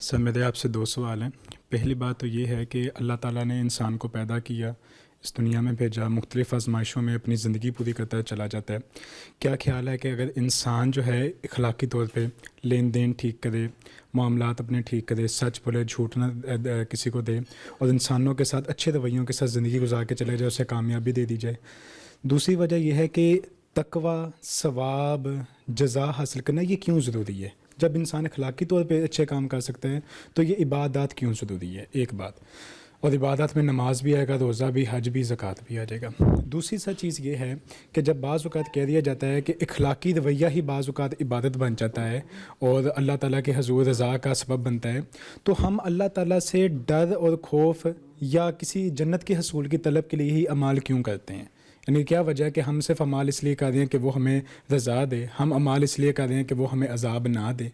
سر میرے آپ سے دو سوال ہیں۔ پہلی بات تو یہ ہے کہ اللہ تعالیٰ نے انسان کو پیدا کیا، اس دنیا میں بھیجا، مختلف آزمائشوں میں اپنی زندگی پوری کرتا چلا جاتا ہے۔ کیا خیال ہے کہ اگر انسان جو ہے اخلاقی طور پہ لین دین ٹھیک کرے، معاملات اپنے ٹھیک کرے، سچ بولے، جھوٹ نہ کسی کو دے، اور انسانوں کے ساتھ اچھے رویوں کے ساتھ زندگی گزار کے چلے جائے، اسے کامیابی دے دی جائے؟ دوسری وجہ یہ ہے کہ تقوی، ثواب، جزا حاصل کرنا یہ کیوں ضروری ہے؟ جب انسان اخلاقی طور پہ اچھے کام کر سکتے ہیں تو یہ عبادات کیوں ضروری ہے؟ ایک بات، اور عبادات میں نماز بھی آئے گا، روزہ بھی، حج بھی، زکوٰۃ بھی آ جائے گا۔ دوسری سا چیز یہ ہے کہ جب بعض اوقات کہہ دیا جاتا ہے کہ اخلاقی رویہ ہی بعض اوقات عبادت بن جاتا ہے اور اللہ تعالیٰ کے حضور رضا کا سبب بنتا ہے، تو ہم اللہ تعالیٰ سے ڈر اور خوف یا کسی جنت کے حصول کی طلب کے لیے ہی اعمال کیوں کرتے ہیں؟ یعنی کیا وجہ ہے کہ ہم صرف اعمال اس لیے کر رہے ہیں کہ وہ ہمیں رضا دے، ہم اعمال اس لیے کر رہے ہیں کہ وہ ہمیں عذاب نہ دے؟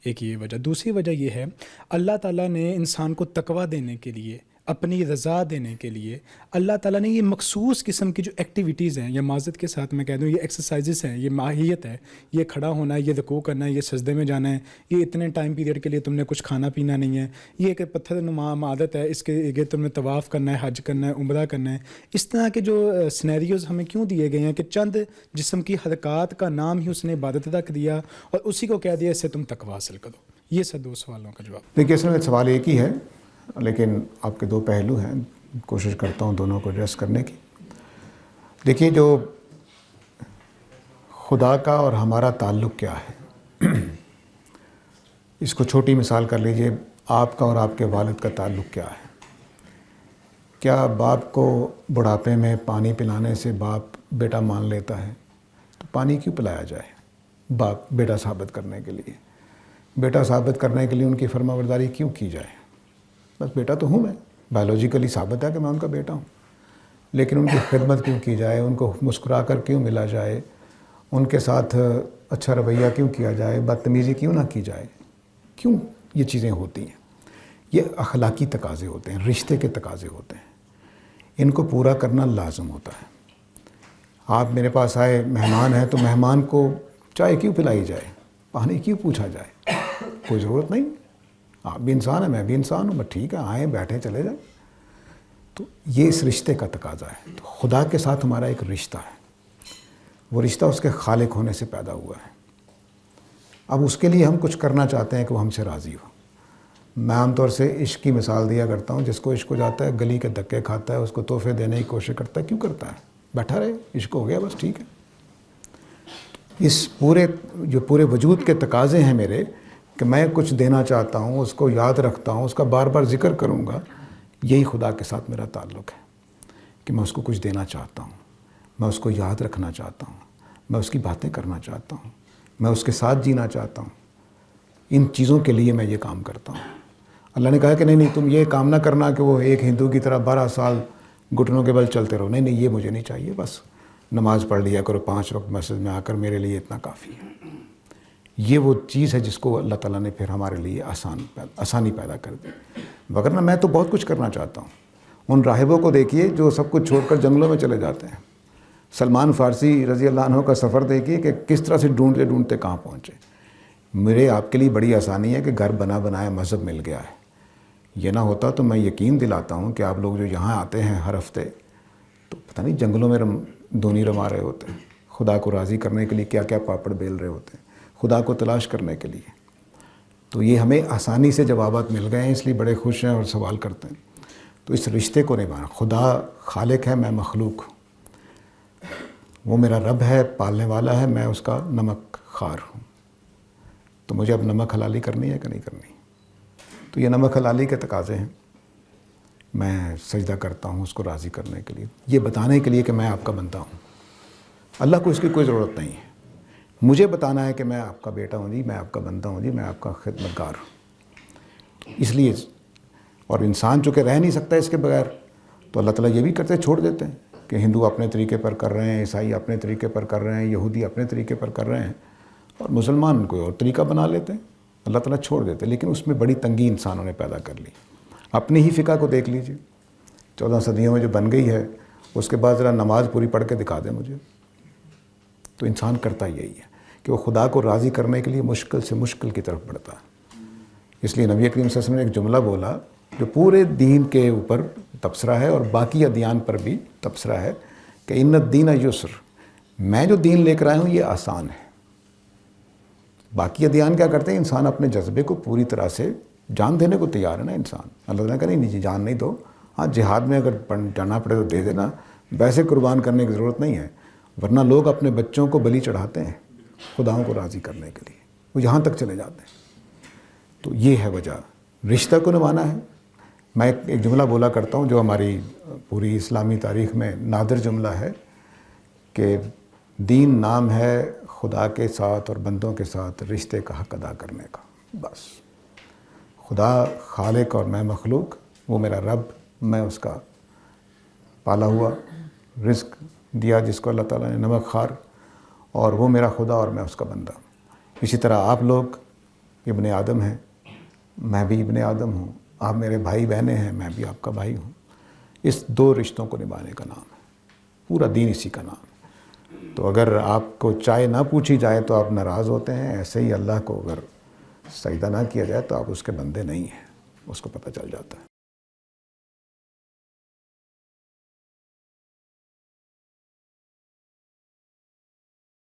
ایک یہ وجہ۔ دوسری وجہ یہ ہے اللہ تعالیٰ نے انسان کو تقویٰ دینے کے لیے، اپنی رضا دینے کے لیے اللہ تعالیٰ نے یہ مخصوص قسم کی جو ایکٹیویٹیز ہیں، یا معذرت کے ساتھ میں کہہ دوں یہ ایکسرسائزز ہیں، یہ ماہیت ہے، یہ کھڑا ہونا ہے، یہ رکوع کرنا ہے، یہ سجدے میں جانا ہے، یہ اتنے ٹائم پیریڈ کے لیے تم نے کچھ کھانا پینا نہیں ہے، یہ ایک پتھر نما عادت ہے، اس کے یہ تم نے طواف کرنا ہے، حج کرنا ہے، عمرہ کرنا ہے۔ اس طرح کے جو سینیریوز ہمیں کیوں دیے گئے ہیں کہ چند جسم کی حرکات کا نام ہی اس نے عبادت رکھ دیا اور اسی کو کہہ دیا اس سے تم تقویٰ حاصل کرو؟ یہ سب دو سوالوں کا جواب۔ دیکھیے اس میں سوال ایک ہی ہے، لیکن آپ کے دو پہلو ہیں، کوشش کرتا ہوں دونوں کو ایڈریس کرنے کی۔ دیکھیے جو خدا کا اور ہمارا تعلق کیا ہے، اس کو چھوٹی مثال کر لیجئے، آپ کا اور آپ کے والد کا تعلق کیا ہے؟ کیا باپ کو بڑھاپے میں پانی پلانے سے باپ بیٹا مان لیتا ہے؟ تو پانی کیوں پلایا جائے باپ بیٹا ثابت کرنے کے لیے؟ بیٹا ثابت کرنے کے لیے ان کی فرما برداری کیوں کی جائے؟ بس بیٹا تو ہوں میں، بایولوجیکلی ثابت ہے کہ میں ان کا بیٹا ہوں، لیکن ان کی خدمت کیوں کی جائے؟ ان کو مسکرا کر کیوں ملا جائے؟ ان کے ساتھ اچھا رویہ کیوں کیا جائے؟ بدتمیزی کیوں نہ کی جائے؟ کیوں یہ چیزیں ہوتی ہیں؟ یہ اخلاقی تقاضے ہوتے ہیں، رشتے کے تقاضے ہوتے ہیں، ان کو پورا کرنا لازم ہوتا ہے۔ آپ میرے پاس آئے، مہمان ہیں، تو مہمان کو چائے کیوں پلائی جائے؟ پانی کیوں پوچھا جائے؟ کوئی ضرورت نہیں۔ آپ بھی انسان ہیں، میں بھی انسان ہوں، بس ٹھیک ہے، آئیں بیٹھیں چلے جائیں۔ تو یہ اس رشتے کا تقاضا ہے۔ تو خدا کے ساتھ ہمارا ایک رشتہ ہے، وہ رشتہ اس کے خالق ہونے سے پیدا ہوا ہے۔ اب اس کے لیے ہم کچھ کرنا چاہتے ہیں کہ وہ ہم سے راضی ہو۔ میں عام طور سے عشق کی مثال دیا کرتا ہوں، جس کو عشق ہو جاتا ہے گلی کے دھکے کھاتا ہے، اس کو تحفے دینے کی کوشش کرتا ہے۔ کیوں کرتا ہے؟ بیٹھا رہے، عشق ہو گیا بس ٹھیک ہے۔ اس پورے وجود کے تقاضے ہیں میرے کہ میں کچھ دینا چاہتا ہوں، اس کو یاد رکھتا ہوں، اس کا بار بار ذکر کروں گا۔ یہی خدا کے ساتھ میرا تعلق ہے کہ میں اس کو کچھ دینا چاہتا ہوں، میں اس کو یاد رکھنا چاہتا ہوں، میں اس کی باتیں کرنا چاہتا ہوں، میں اس کے ساتھ جینا چاہتا ہوں۔ ان چیزوں کے لیے میں یہ کام کرتا ہوں۔ اللہ نے کہا کہ نہیں تم یہ کام نہ کرنا کہ وہ ایک ہندو کی طرح 12 سال گھٹنوں کے بل چلتے رہو۔ نہیں یہ مجھے نہیں چاہیے، بس نماز پڑھ لیا کرو 5 وقت مسجد میں آ کر، میرے لیے اتنا کافی ہے۔ یہ وہ چیز ہے جس کو اللہ تعالیٰ نے پھر ہمارے لیے آسانی پیدا کر دی۔ وگرنہ میں تو بہت کچھ کرنا چاہتا ہوں۔ ان راہبوں کو دیکھیے جو سب کچھ چھوڑ کر جنگلوں میں چلے جاتے ہیں۔ سلمان فارسی رضی اللہ عنہ کا سفر دیکھیے کہ کس طرح سے ڈھونڈتے ڈھونڈتے کہاں پہنچے۔ میرے آپ کے لیے بڑی آسانی ہے کہ گھر بنا بنایا مذہب مل گیا ہے۔ یہ نہ ہوتا تو میں یقین دلاتا ہوں کہ آپ لوگ جو یہاں آتے ہیں ہر ہفتے، تو پتہ نہیں جنگلوں میں دونی رما رہے ہوتے ہیں، خدا کو راضی کرنے کے لیے کیا کیا پاپڑ بیل رہے ہوتے ہیں، خدا کو تلاش کرنے کے لیے۔ تو یہ ہمیں آسانی سے جوابات مل گئے ہیں، اس لیے بڑے خوش ہیں اور سوال کرتے ہیں۔ تو اس رشتے کو نبھانا، خدا خالق ہے، میں مخلوق ہوں، وہ میرا رب ہے، پالنے والا ہے، میں اس کا نمک خوار ہوں۔ تو مجھے اب نمک حلالی کرنی ہے کہ نہیں کرنی؟ تو یہ نمک حلالی کے تقاضے ہیں۔ میں سجدہ کرتا ہوں اس کو راضی کرنے کے لیے، یہ بتانے کے لیے کہ میں آپ کا بندہ ہوں۔ اللہ کو اس کی کوئی ضرورت نہیں ہے، مجھے بتانا ہے کہ میں آپ کا بیٹا ہوں جی، میں آپ کا بندہ ہوں جی، میں آپ کا خدمتگار ہوں۔ اس لیے، اور انسان چونکہ رہ نہیں سکتا اس کے بغیر، تو اللہ تعالیٰ یہ بھی کرتے چھوڑ دیتے ہیں کہ ہندو اپنے طریقے پر کر رہے ہیں، عیسائی اپنے طریقے پر کر رہے ہیں، یہودی اپنے طریقے پر کر رہے ہیں، اور مسلمان کوئی اور طریقہ بنا لیتے ہیں، اللہ تعالیٰ چھوڑ دیتے ہیں۔ لیکن اس میں بڑی تنگی انسانوں نے پیدا کر لی۔ اپنی ہی فقہ کو دیکھ لیجئے، 14 صدیوں میں جو بن گئی ہے، اس کے بعد ذرا نماز پوری پڑھ کے دکھا دیں مجھے۔ تو انسان کرتا یہی ہے کہ وہ خدا کو راضی کرنے کے لیے مشکل سے مشکل کی طرف بڑھتا ہے۔ اس لیے نبی کریم صلی اللہ علیہ وسلم نے ایک جملہ بولا جو پورے دین کے اوپر تبصرہ ہے اور باقی ادیان پر بھی تبصرہ ہے کہ ان الدین یسر، میں جو دین لے کر آیا ہوں یہ آسان ہے۔ باقی ادیان کیا کرتے ہیں؟ انسان اپنے جذبے کو پوری طرح سے جان دینے کو تیار ہے نا انسان، اللہ تعالیٰ کہ نہیں جی جان نہیں دو، ہاں جہاد میں اگر جانا پڑے تو دے دینا، ویسے قربان کرنے کی ضرورت نہیں ہے، ورنہ لوگ اپنے بچوں کو بلی چڑھاتے ہیں خداؤں کو راضی کرنے کے لیے، وہ یہاں تک چلے جاتے ہیں۔ تو یہ ہے وجہ، رشتہ کو نبھانا ہے۔ میں ایک جملہ بولا کرتا ہوں جو ہماری پوری اسلامی تاریخ میں نادر جملہ ہے کہ دین نام ہے خدا کے ساتھ اور بندوں کے ساتھ رشتے کا حق ادا کرنے کا، بس۔ خدا خالق اور میں مخلوق، وہ میرا رب، میں اس کا پالا ہوا، رزق دیا جس کو اللہ تعالیٰ نے نمک خوار، اور وہ میرا خدا اور میں اس کا بندہ۔ اسی طرح آپ لوگ ابن آدم ہیں، میں بھی ابن آدم ہوں، آپ میرے بھائی بہنیں ہیں، میں بھی آپ کا بھائی ہوں۔ اس دو رشتوں کو نبھانے کا نام ہے، پورا دین اسی کا نام ہے۔ تو اگر آپ کو چائے نہ پوچھی جائے تو آپ ناراض ہوتے ہیں، ایسے ہی اللہ کو اگر سجدہ نہ کیا جائے تو آپ اس کے بندے نہیں ہیں، اس کو پتہ چل جاتا ہے۔